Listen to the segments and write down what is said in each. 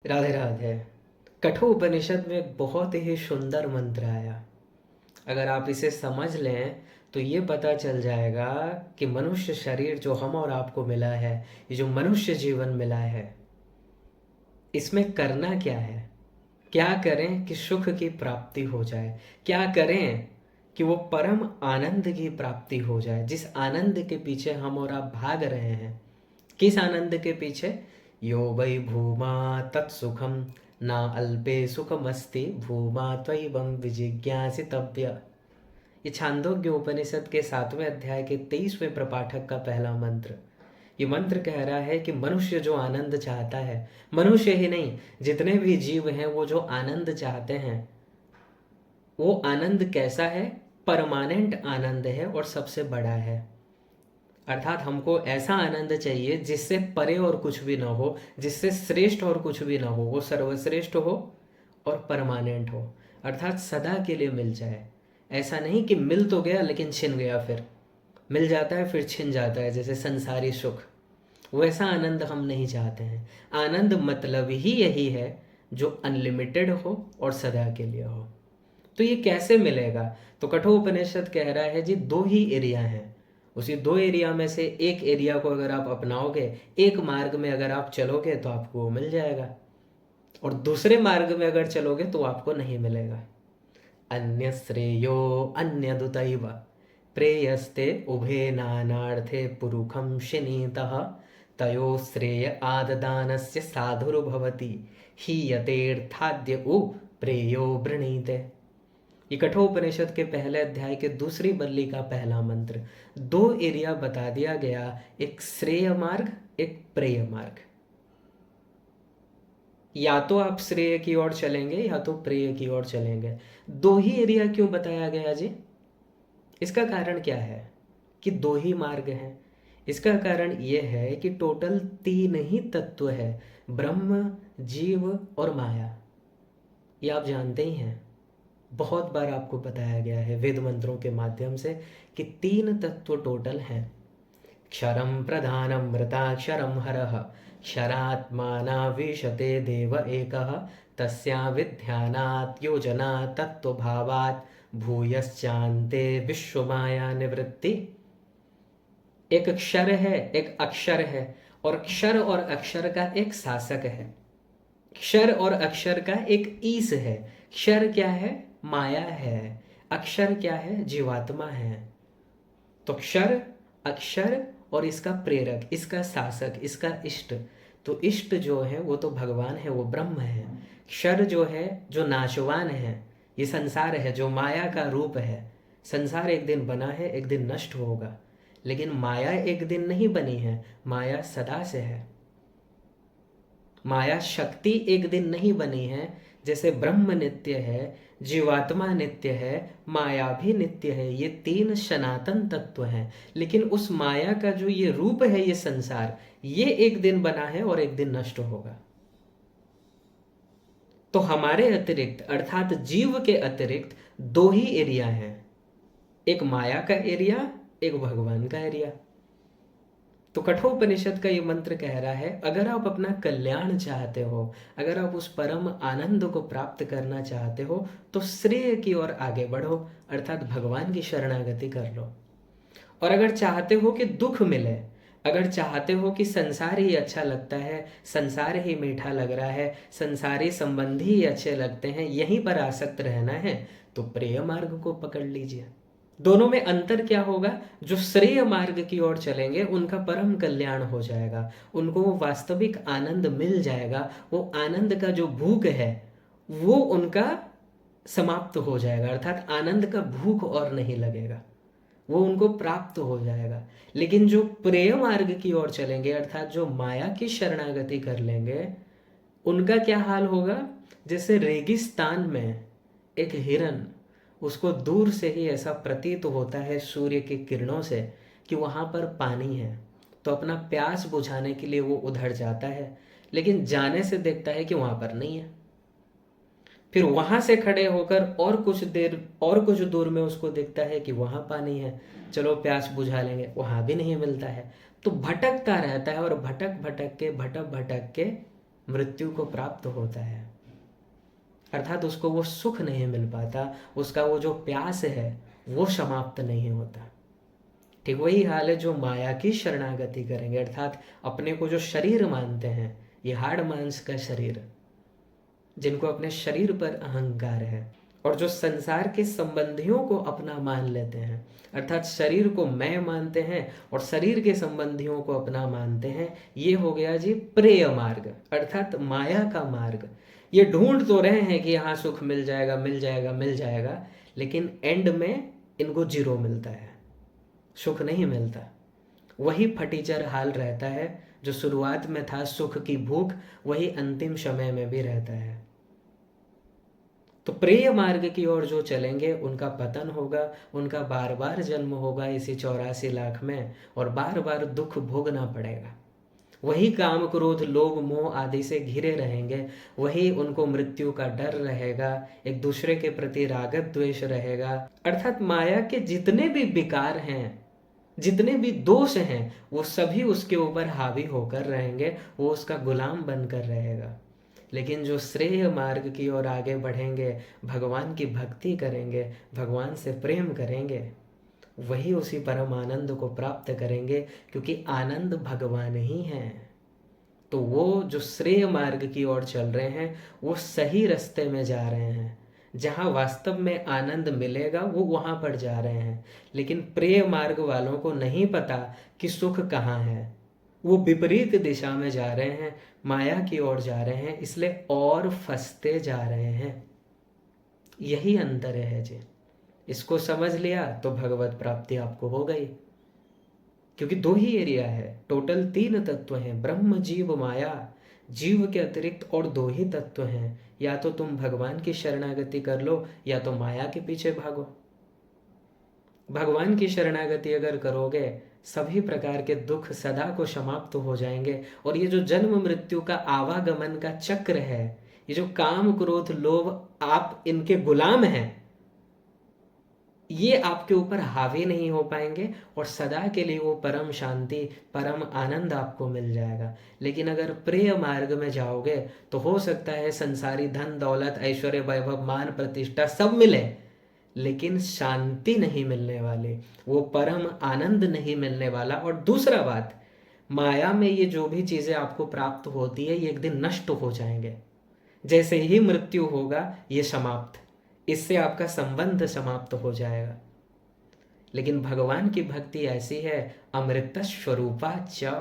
राधे राधे। कठोपनिषद में एक बहुत ही सुंदर मंत्र आया। अगर आप इसे समझ लें तो ये पता चल जाएगा कि मनुष्य शरीर जो हम और आपको मिला है, ये जो मनुष्य जीवन मिला है, इसमें करना क्या है, क्या करें कि सुख की प्राप्ति हो जाए, क्या करें कि वो परम आनंद की प्राप्ति हो जाए, जिस आनंद के पीछे हम और आप भाग रहे हैं। किस आनंद के पीछे? यो वै भूमा तत्सुखम ना अल्पे सुखमस्ति भूमा त्वयिवं विजिज्ञासितव्य। ये छांदोग्य उपनिषद के 7वें अध्याय के 23वें प्रपाठक का पहला मंत्र। ये मंत्र कह रहा है कि मनुष्य जो आनंद चाहता है, मनुष्य ही नहीं जितने भी जीव हैं वो जो आनंद चाहते हैं, वो आनंद कैसा है? परमानेंट आनंद है और सबसे बड़ा है। अर्थात हमको ऐसा आनंद चाहिए जिससे परे और कुछ भी ना हो, जिससे श्रेष्ठ और कुछ भी ना हो, वो सर्वश्रेष्ठ हो और परमानेंट हो, अर्थात सदा के लिए मिल जाए। ऐसा नहीं कि मिल तो गया लेकिन छिन गया, फिर मिल जाता है फिर छिन जाता है, जैसे संसारी सुख। वैसा आनंद हम नहीं चाहते हैं। आनंद मतलब ही यही है जो अनलिमिटेड हो और सदा के लिए हो। तो ये कैसे मिलेगा? तो कठोपनिषद कह रहा है जी, दो ही एरिया हैं। उसी दो एरिया में से एक एरिया को अगर आप अपनाओगे, एक मार्ग में अगर आप चलोगे तो आपको वो मिल जाएगा, और दूसरे मार्ग में अगर चलोगे तो आपको नहीं मिलेगा। अन्य श्रेयो अन्य दुतैव प्रेयस्ते उभे नानार्थे पुरुखम शिनीतः तयो श्रेय आददानस्य साधुर्भवति हीयतेर्थाद्य उ प्रेयो वृणीते। ये कठोपनिषद के पहले अध्याय के दूसरी बल्ली का पहला मंत्र। दो एरिया बता दिया गया, एक श्रेय मार्ग, एक प्रेय मार्ग। या तो आप श्रेय की ओर चलेंगे या तो प्रेय की ओर चलेंगे। दो ही एरिया क्यों बताया गया जी? इसका कारण क्या है कि दो ही मार्ग हैं? इसका कारण यह है कि टोटल 3 ही तत्व है, ब्रह्म, जीव और माया। ये आप जानते ही हैं, बहुत बार आपको बताया गया है वेद मंत्रों के माध्यम से कि 3 तत्व टोटल हैं। क्षरम प्रधानम मृताक्षरम हरः क्षरात्मानाविशते देव एकः तस्या विद्यानात् योजनात् तत्वभावात् भूयश्चान्ते विश्वमाया निवृत्ति। एक क्षर है, एक अक्षर है, और क्षर और अक्षर का एक शासक है। क्षर और अक्षर का एक ईश है। क्षर क्या है? माया है। अक्षर क्या है? जीवात्मा है। तो क्षर, अक्षर और इसका प्रेरक, इसका शासक, इसका इष्ट। तो इष्ट जो है वो तो भगवान है, वो ब्रह्म है। क्षर जो है, जो नाशवान है, ये संसार है, जो माया का रूप है। संसार एक दिन बना है, एक दिन नष्ट होगा, लेकिन माया एक दिन नहीं बनी है, माया सदा से है। माया शक्ति एक दिन नहीं बनी है। जैसे ब्रह्म नित्य है, जीवात्मा नित्य है, माया भी नित्य है। ये 3 सनातन तत्व हैं। लेकिन उस माया का जो ये रूप है, ये संसार, ये एक दिन बना है और एक दिन नष्ट होगा। तो हमारे अतिरिक्त, अर्थात जीव के अतिरिक्त 2 ही एरिया हैं, एक माया का एरिया, एक भगवान का एरिया। तो कठोपनिषद का ये मंत्र कह रहा है, अगर आप अपना कल्याण चाहते हो, अगर आप उस परम आनंद को प्राप्त करना चाहते हो, तो श्रेय की ओर आगे बढ़ो, अर्थात भगवान की शरणागति कर लो। और अगर चाहते हो कि दुख मिले, अगर चाहते हो कि संसार ही अच्छा लगता है, संसार ही मीठा लग रहा है, संसारी संबंधी ही अच्छे लगते हैं, यहीं पर आसक्त रहना है, तो प्रेय मार्ग को पकड़ लीजिए। दोनों में अंतर क्या होगा? जो श्रेय मार्ग की ओर चलेंगे उनका परम कल्याण हो जाएगा, उनको वो वास्तविक आनंद मिल जाएगा। वो आनंद का जो भूख है वो उनका समाप्त हो जाएगा, अर्थात आनंद का भूख और नहीं लगेगा, वो उनको प्राप्त हो जाएगा। लेकिन जो प्रेय मार्ग की ओर चलेंगे, अर्थात जो माया की शरणागति कर लेंगे, उनका क्या हाल होगा? जैसे रेगिस्तान में एक हिरन, उसको दूर से ही ऐसा प्रतीत होता है सूर्य की किरणों से कि वहाँ पर पानी है, तो अपना प्यास बुझाने के लिए वो उधर जाता है, लेकिन जाने से देखता है कि वहाँ पर नहीं है। फिर वहाँ से खड़े होकर और कुछ देर और कुछ दूर में उसको दिखता है कि वहाँ पानी है, चलो प्यास बुझा लेंगे, वहाँ भी नहीं मिलता है। तो भटकता रहता है, और भटक भटक के मृत्यु को प्राप्त होता है, अर्थात उसको वो सुख नहीं मिल पाता, उसका वो जो प्यास है वो समाप्त नहीं होता। ठीक वही हाल है जो माया की शरणागति करेंगे, अर्थात अपने को जो शरीर मानते हैं, ये हाड़ मांस का शरीर, जिनको अपने शरीर पर अहंकार है, और जो संसार के संबंधियों को अपना मान लेते हैं, अर्थात शरीर को मैं मानते हैं और शरीर के संबंधियों को अपना मानते हैं, ये हो गया जी प्रेय मार्ग, अर्थात माया का मार्ग। ये ढूंढ तो रहे हैं कि यहाँ सुख मिल जाएगा मिल जाएगा मिल जाएगा, लेकिन एंड में इनको जीरो मिलता है, सुख नहीं मिलता। वही फटीचर हाल रहता है, जो शुरुआत में था सुख की भूख, वही अंतिम समय में भी रहता है। तो प्रेय मार्ग की ओर जो चलेंगे उनका पतन होगा, उनका बार बार जन्म होगा इसी 84 लाख में, और बार बार दुख भोगना पड़ेगा। वही काम क्रोध लोभ मोह आदि से घिरे रहेंगे, वही उनको मृत्यु का डर रहेगा, एक दूसरे के प्रति रागत द्वेष रहेगा, अर्थात माया के जितने भी विकार हैं, जितने भी दोष हैं, वो सभी उसके ऊपर हावी होकर रहेंगे, वो उसका गुलाम बनकर रहेगा। लेकिन जो श्रेय मार्ग की ओर आगे बढ़ेंगे, भगवान की भक्ति करेंगे, भगवान से प्रेम करेंगे, वही उसी परम आनंद को प्राप्त करेंगे, क्योंकि आनंद भगवान ही है। तो वो जो श्रेय मार्ग की ओर चल रहे हैं, वो सही रास्ते में जा रहे हैं, जहाँ वास्तव में आनंद मिलेगा वो वहाँ पर जा रहे हैं। लेकिन प्रेय मार्ग वालों को नहीं पता कि सुख कहाँ है, वो विपरीत दिशा में जा रहे हैं, माया की ओर जा रहे हैं, इसलिए और फंसते जा रहे हैं। यही अंतर है जी। इसको समझ लिया तो भगवत प्राप्ति आपको हो गई, क्योंकि दो ही एरिया है, टोटल 3 तत्व हैं, ब्रह्म जीव माया। जीव के अतिरिक्त और 2 ही तत्व हैं, या तो तुम भगवान की शरणागति कर लो या तो माया के पीछे भागो। भगवान की शरणागति अगर करोगे, सभी प्रकार के दुख सदा को समाप्त हो जाएंगे, और ये जो जन्म मृत्यु का आवागमन का चक्र है, ये जो काम क्रोध लोभ, आप इनके गुलाम हैं, ये आपके ऊपर हावी नहीं हो पाएंगे, और सदा के लिए वो परम शांति परम आनंद आपको मिल जाएगा। लेकिन अगर प्रिय मार्ग में जाओगे तो हो सकता है संसारी धन दौलत ऐश्वर्य वैभव मान प्रतिष्ठा सब मिले, लेकिन शांति नहीं मिलने वाली, वो परम आनंद नहीं मिलने वाला। और दूसरा बात, माया में ये जो भी चीजें आपको प्राप्त होती है, ये एक दिन नष्ट हो जाएंगे। जैसे ही मृत्यु होगा ये समाप्त, इससे आपका संबंध समाप्त हो जाएगा। लेकिन भगवान की भक्ति ऐसी है, अमृत स्वरूपा च।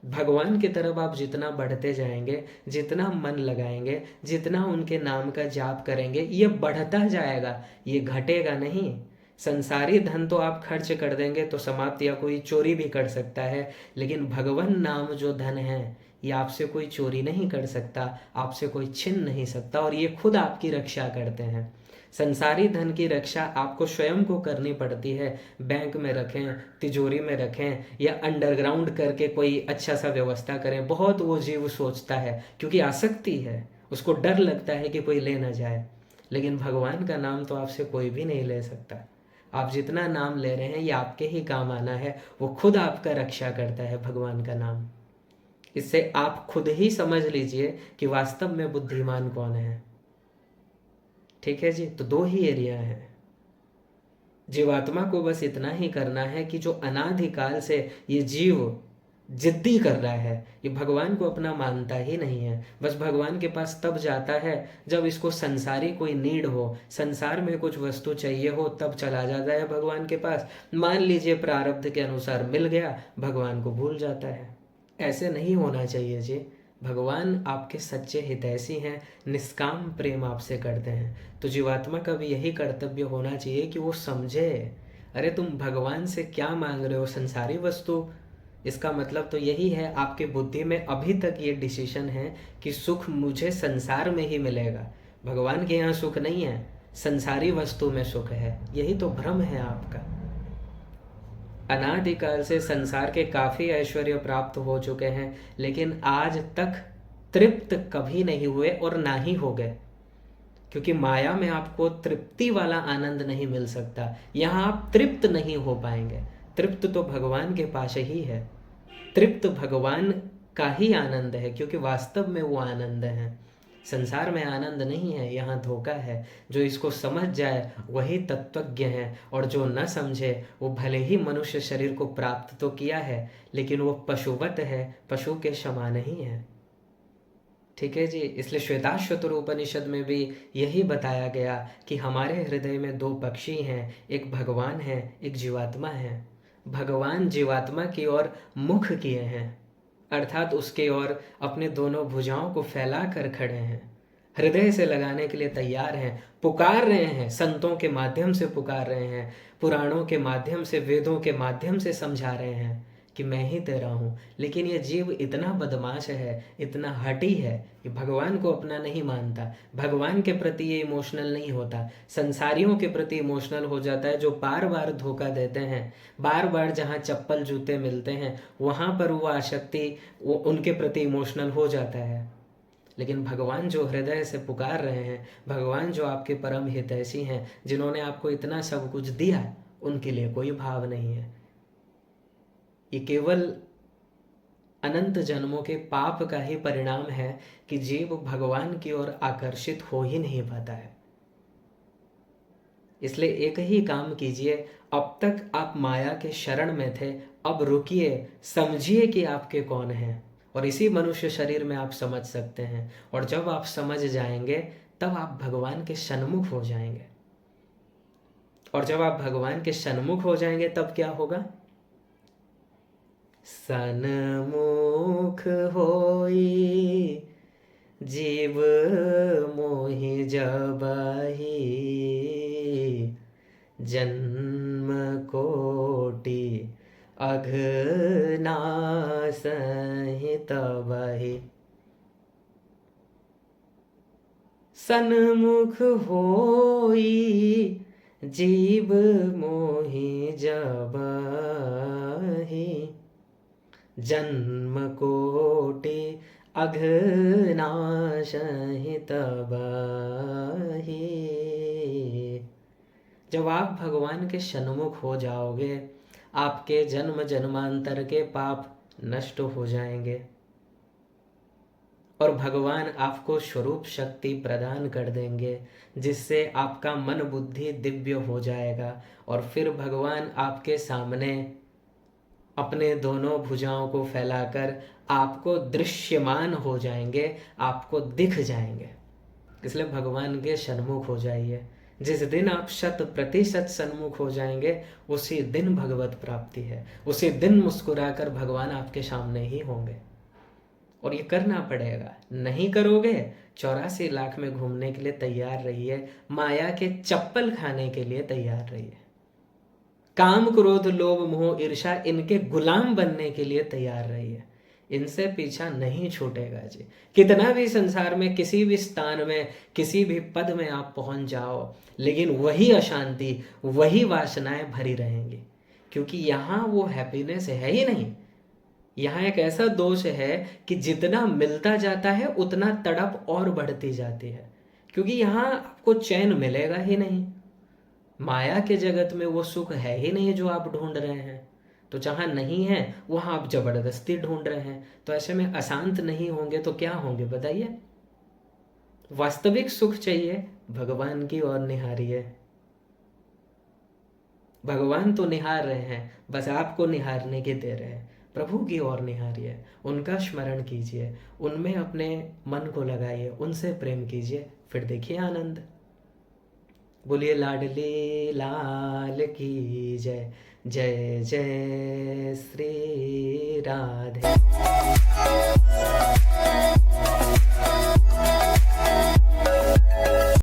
भगवान की तरफ आप जितना बढ़ते जाएंगे, जितना मन लगाएंगे, जितना उनके नाम का जाप करेंगे, ये बढ़ता जाएगा, ये घटेगा नहीं। संसारी धन तो आप खर्च कर देंगे तो समाप्त या कोई चोरी भी कर सकता है, लेकिन भगवान नाम जो धन है, ये आपसे कोई चोरी नहीं कर सकता, आपसे कोई छीन नहीं सकता, और ये खुद आपकी रक्षा करते हैं। संसारी धन की रक्षा आपको स्वयं को करनी पड़ती है, बैंक में रखें, तिजोरी में रखें, या अंडरग्राउंड करके कोई अच्छा सा व्यवस्था करें, बहुत वो जीव सोचता है, क्योंकि आसक्ति है, उसको डर लगता है कि कोई ले ना जाए। लेकिन भगवान का नाम तो आपसे कोई भी नहीं ले सकता। आप जितना नाम ले रहे हैं ये आपके ही काम आना है, वो खुद आपका रक्षा करता है भगवान का नाम। इससे आप खुद ही समझ लीजिए कि वास्तव में बुद्धिमान कौन है। ठीक है जी। तो 2 ही एरिया है। जीवात्मा को बस इतना ही करना है कि जो अनादिकाल से ये जीव जिद्दी कर रहा है, ये भगवान को अपना मानता ही नहीं है, बस भगवान के पास तब जाता है जब इसको संसारी कोई नीड हो, संसार में कुछ वस्तु चाहिए हो, तब चला जाता है भगवान के पास। मान लीजिए प्रारब्ध के अनुसार मिल गया, भगवान को भूल जाता है। ऐसे नहीं होना चाहिए जी। भगवान आपके सच्चे हितैषी हैं, निष्काम प्रेम आपसे करते हैं। तो जीवात्मा का भी यही कर्तव्य होना चाहिए कि वो समझे, अरे तुम भगवान से क्या मांग रहे हो, संसारी वस्तु। इसका मतलब तो यही है, आपके बुद्धि में अभी तक ये डिसीजन है कि सुख मुझे संसार में ही मिलेगा, भगवान के यहाँ सुख नहीं है, संसारी वस्तु में सुख है। यही तो भ्रम है आपका। अनादिकाल से संसार के काफी ऐश्वर्य प्राप्त हो चुके हैं, लेकिन आज तक तृप्त कभी नहीं हुए और ना ही हो गए, क्योंकि माया में आपको तृप्ति वाला आनंद नहीं मिल सकता। यहाँ आप तृप्त नहीं हो पाएंगे। तृप्त तो भगवान के पास ही है। तृप्त भगवान का ही आनंद है, क्योंकि वास्तव में वो आनंद है। संसार में आनंद नहीं है, यहाँ धोखा है। जो इसको समझ जाए वही तत्वज्ञ है, और जो न समझे वो भले ही मनुष्य शरीर को प्राप्त तो किया है, लेकिन वो पशुवत है, पशु के समान ही है। ठीक है जी। इसलिए श्वेताश्वतर उपनिषद में भी यही बताया गया कि हमारे हृदय में दो पक्षी हैं, एक भगवान है, एक जीवात्मा है। भगवान जीवात्मा की ओर मुख किए हैं, अर्थात उसके ओर अपने दोनों भुजाओं को फैला कर खड़े हैं, हृदय से लगाने के लिए तैयार हैं, पुकार रहे हैं, संतों के माध्यम से पुकार रहे हैं, पुराणों के माध्यम से, वेदों के माध्यम से समझा रहे हैं कि मैं ही तेरा हूँ। लेकिन ये जीव इतना बदमाश है, इतना हठी है, ये भगवान को अपना नहीं मानता, भगवान के प्रति ये इमोशनल नहीं होता, संसारियों के प्रति इमोशनल हो जाता है, जो बार बार धोखा देते हैं, बार बार जहाँ चप्पल जूते मिलते हैं वहाँ पर वो आसक्ति, वो उनके प्रति इमोशनल हो जाता है। लेकिन भगवान जो हृदय से पुकार रहे हैं, भगवान जो आपके परम हितैषी हैं, जिन्होंने आपको इतना सब कुछ दिया, उनके लिए कोई भाव नहीं है। ये केवल अनंत जन्मों के पाप का ही परिणाम है कि जीव भगवान की ओर आकर्षित हो ही नहीं पाता है। इसलिए एक ही काम कीजिए, अब तक आप माया के शरण में थे, अब रुकिए, समझिए कि आपके कौन हैं, और इसी मनुष्य शरीर में आप समझ सकते हैं। और जब आप समझ जाएंगे तब आप भगवान के सन्मुख हो जाएंगे। और जब आप भगवान के सन्मुख हो जाएंगे तब क्या होगा? सन्मुख होई जीव मोहि जबहि, जन्म कोटि अघनासहि तबहि। सन्मुख होई जीव मोहि जबहि, जन्म कोटि अघनासहि तबहि। जब आप भगवान के सन्मुख हो जाओगे, आपके जन्म जन्मांतर के पाप नष्ट हो जाएंगे, और भगवान आपको स्वरूप शक्ति प्रदान कर देंगे, जिससे आपका मन बुद्धि दिव्य हो जाएगा। और फिर भगवान आपके सामने अपने दोनों भुजाओं को फैलाकर आपको दृश्यमान हो जाएंगे, आपको दिख जाएंगे। इसलिए भगवान के सन्मुख हो जाइए। जिस दिन आप 100% सन्मुख हो जाएंगे, उसी दिन भगवत प्राप्ति है, उसी दिन मुस्कुराकर भगवान आपके सामने ही होंगे। और ये करना पड़ेगा, नहीं करोगे 84 लाख में घूमने के लिए तैयार रहिए, माया के चप्पल खाने के लिए तैयार रहिए, काम क्रोध लोभ मोह ईर्ष्या इनके गुलाम बनने के लिए तैयार रहिए। इनसे पीछा नहीं छूटेगा जी। कितना भी संसार में किसी भी स्थान में किसी भी पद में आप पहुंच जाओ, लेकिन वही अशांति, वही वासनाएं भरी रहेंगी, क्योंकि यहाँ वो हैप्पीनेस है ही नहीं। यहाँ एक ऐसा दोष है कि जितना मिलता जाता है उतना तड़प और बढ़ती जाती है, क्योंकि यहाँ आपको चैन मिलेगा ही नहीं। माया के जगत में वो सुख है ही नहीं जो आप ढूंढ रहे हैं, तो जहाँ नहीं है वहाँ आप जबरदस्ती ढूंढ रहे हैं। तो ऐसे में अशांत नहीं होंगे तो क्या होंगे बताइए? वास्तविक सुख चाहिए, भगवान की ओर निहारिए। भगवान तो निहार रहे हैं, बस आपको निहारने के दे रहे हैं। प्रभु की ओर निहारिए, उनका स्मरण कीजिए, उनमें अपने मन को लगाइए, उनसे प्रेम कीजिए, फिर देखिए आनंद। बोलिए लाडली लाल की जय। जय जय श्री राधे।